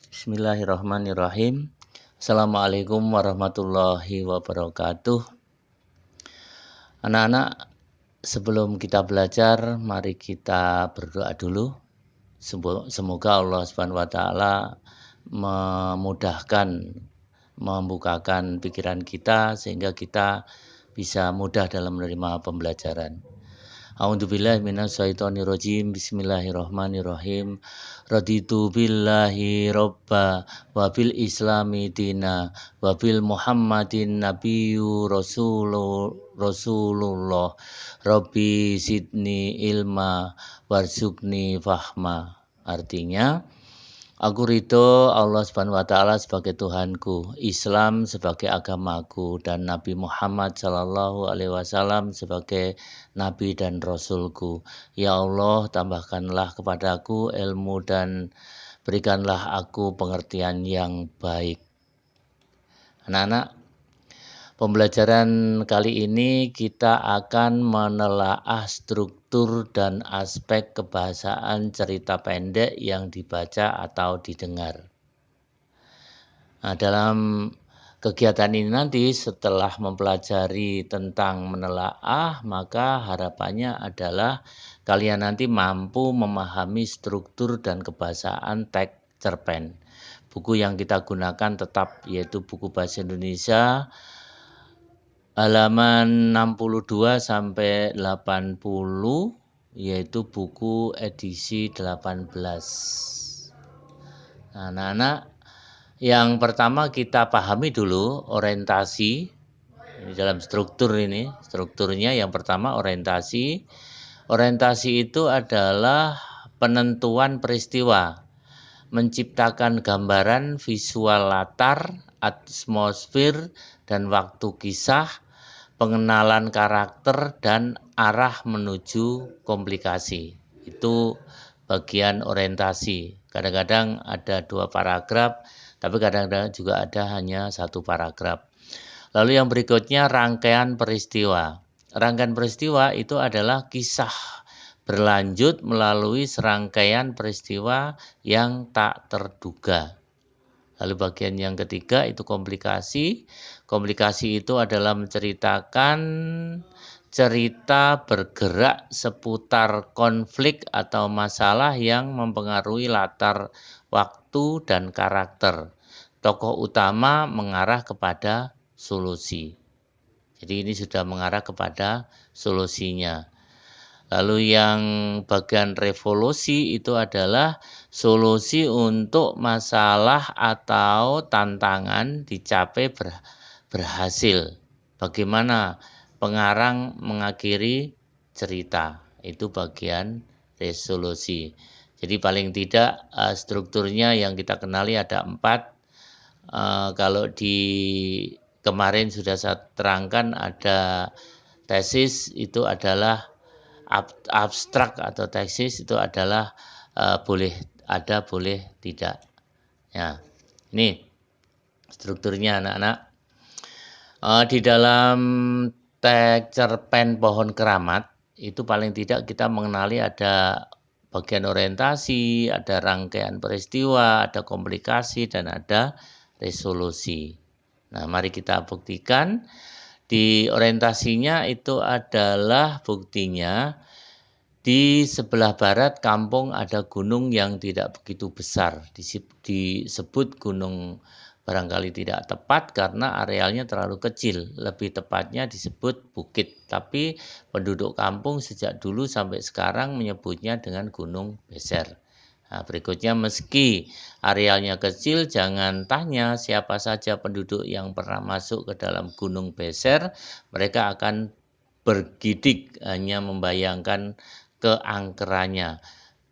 Bismillahirrahmanirrahim. Assalamualaikum warahmatullahi wabarakatuh. Anak-anak, sebelum kita belajar, mari kita berdoa dulu. Semoga Allah Subhanahu wa taala memudahkan, membukakan pikiran kita sehingga kita bisa mudah dalam menerima pembelajaran. A'udzubillahi minasyaitonirrajim. Bismillahirrahmanirrahim. Raditu billahi robba wa bil islami dina wa bil muhammadin nabiyyu rasulullah rabbi sidni ilma warzuqni fahma. Artinya, aku ridho Allah Subhanahu wa taala sebagai Tuhanku, Islam sebagai agamaku, dan Nabi Muhammad sallallahu alaihi wasallam sebagai nabi dan rasulku. Ya Allah, tambahkanlah kepadaku ilmu dan berikanlah aku pengertian yang baik. Anak-anak, pembelajaran kali ini kita akan menelaah struktur dan aspek kebahasaan cerita pendek yang dibaca atau didengar. Nah, dalam kegiatan ini nanti setelah mempelajari tentang menelaah, maka harapannya adalah kalian nanti mampu memahami struktur dan kebahasaan teks cerpen. Buku yang kita gunakan tetap yaitu buku bahasa Indonesia halaman 62 sampai 80, yaitu buku edisi 18. Nah, anak-anak, yang pertama kita pahami dulu orientasi. Ini dalam struktur ini, strukturnya yang pertama orientasi. Orientasi itu adalah penentuan peristiwa, menciptakan gambaran visual latar, atmosfer dan waktu kisah, pengenalan karakter dan arah menuju komplikasi. Itu bagian orientasi. Kadang-kadang ada 2 paragraf, tapi kadang-kadang juga ada hanya 1 paragraf. Lalu yang berikutnya rangkaian peristiwa. Rangkaian peristiwa itu adalah kisah berlanjut melalui serangkaian peristiwa yang tak terduga. Lalu bagian yang ketiga itu komplikasi. Komplikasi itu adalah menceritakan cerita bergerak seputar konflik atau masalah yang mempengaruhi latar waktu dan karakter. Tokoh utama mengarah kepada solusi. Jadi ini sudah mengarah kepada solusinya. Lalu yang bagian revolusi itu adalah solusi untuk masalah atau tantangan dicapai berhasil. Bagaimana pengarang mengakhiri cerita, itu bagian resolusi. Jadi paling tidak strukturnya yang kita kenali ada 4. Kalau di kemarin sudah saya terangkan ada tesis, itu adalah abstrak atau tesis itu adalah boleh ada boleh tidak. Ya, ini strukturnya anak-anak. Di dalam teks cerpen Pohon Keramat itu paling tidak kita mengenali ada bagian orientasi, ada rangkaian peristiwa, ada komplikasi dan ada resolusi. Nah, mari kita buktikan. Di orientasinya itu adalah buktinya di sebelah barat kampung ada gunung yang tidak begitu besar. Disebut gunung barangkali tidak tepat karena arealnya terlalu kecil. Lebih tepatnya disebut bukit. Tapi penduduk kampung sejak dulu sampai sekarang menyebutnya dengan Gunung Beser. Nah, berikutnya, meski arealnya kecil, jangan tanya siapa saja penduduk yang pernah masuk ke dalam Gunung Beser, mereka akan bergidik hanya membayangkan keangkerannya.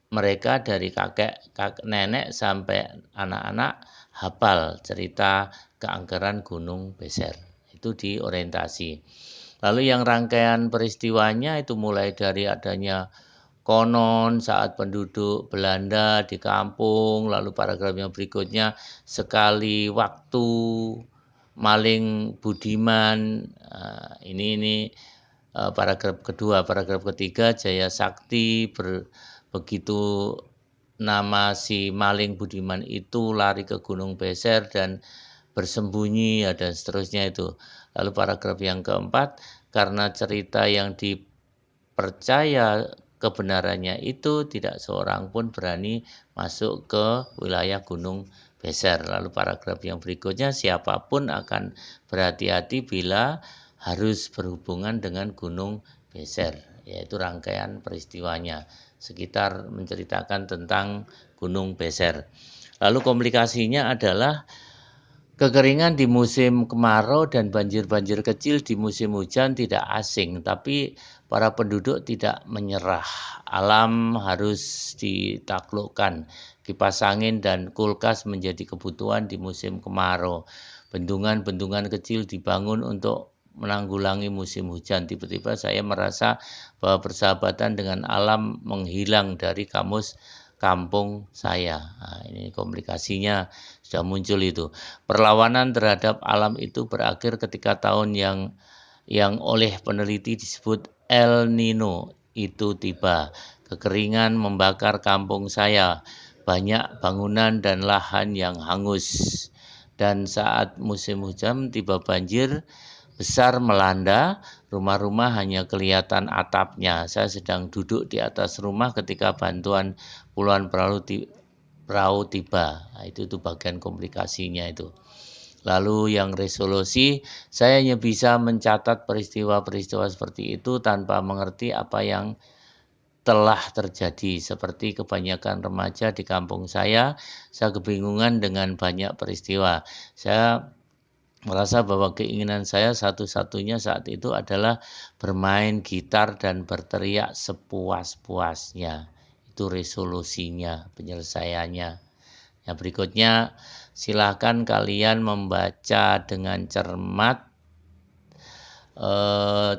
Mereka dari kakek nenek sampai anak-anak hafal cerita keangkeran Gunung Beser. Itu di orientasi. Lalu yang rangkaian peristiwanya itu mulai dari adanya konon saat penduduk Belanda di kampung, lalu paragraf yang berikutnya sekali waktu maling budiman, ini paragraf kedua. Paragraf ketiga Jaya Sakti begitu nama si maling budiman itu lari ke Gunung Beser dan bersembunyi ya dan seterusnya itu. Lalu paragraf yang keempat, karena cerita yang dipercaya kebenarannya itu tidak seorang pun berani masuk ke wilayah Gunung Beser. Lalu paragraf yang berikutnya, siapapun akan berhati-hati bila harus berhubungan dengan Gunung Beser, yaitu rangkaian peristiwanya sekitar menceritakan tentang Gunung Beser. Lalu komplikasinya adalah kekeringan di musim kemarau dan banjir-banjir kecil di musim hujan tidak asing, tapi para penduduk tidak menyerah. Alam harus ditaklukkan. Kipas angin dan kulkas menjadi kebutuhan di musim kemarau. Bendungan-bendungan kecil dibangun untuk menanggulangi musim hujan. Tiba-tiba saya merasa bahwa persahabatan dengan alam menghilang dari kamus kampung saya. Nah, ini komplikasinya sudah muncul itu. Perlawanan terhadap alam itu berakhir ketika tahun yang oleh peneliti disebut El Nino itu tiba. Kekeringan membakar kampung saya, banyak bangunan dan lahan yang hangus. Dan saat musim hujan tiba banjir besar melanda, rumah-rumah hanya kelihatan atapnya. Saya sedang duduk di atas rumah ketika bantuan puluhan perahu tiba. Nah, itu bagian komplikasinya itu. Lalu yang resolusi, saya hanya bisa mencatat peristiwa-peristiwa seperti itu tanpa mengerti apa yang telah terjadi. Seperti kebanyakan remaja di kampung saya kebingungan dengan banyak peristiwa. Saya merasa bahwa keinginan saya satu-satunya saat itu adalah bermain gitar dan berteriak sepuas-puasnya. Itu resolusinya, penyelesaiannya. Yang berikutnya, silakan kalian membaca dengan cermat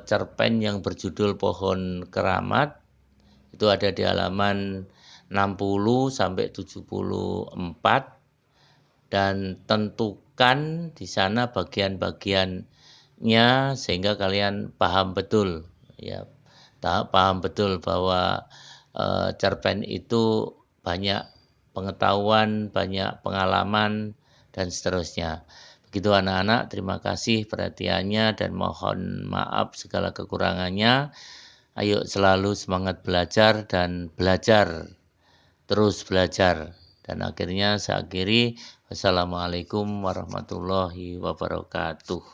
cerpen yang berjudul Pohon Keramat. Itu ada di halaman 60 sampai 74 dan tentukan di sana bagian-bagiannya sehingga kalian paham betul ya. Paham betul bahwa cerpen itu banyak pengetahuan, banyak pengalaman, dan seterusnya. Begitu anak-anak, terima kasih perhatiannya dan mohon maaf segala kekurangannya. Ayo selalu semangat belajar dan belajar, terus belajar. Dan akhirnya saya akhiri, wassalamualaikum warahmatullahi wabarakatuh.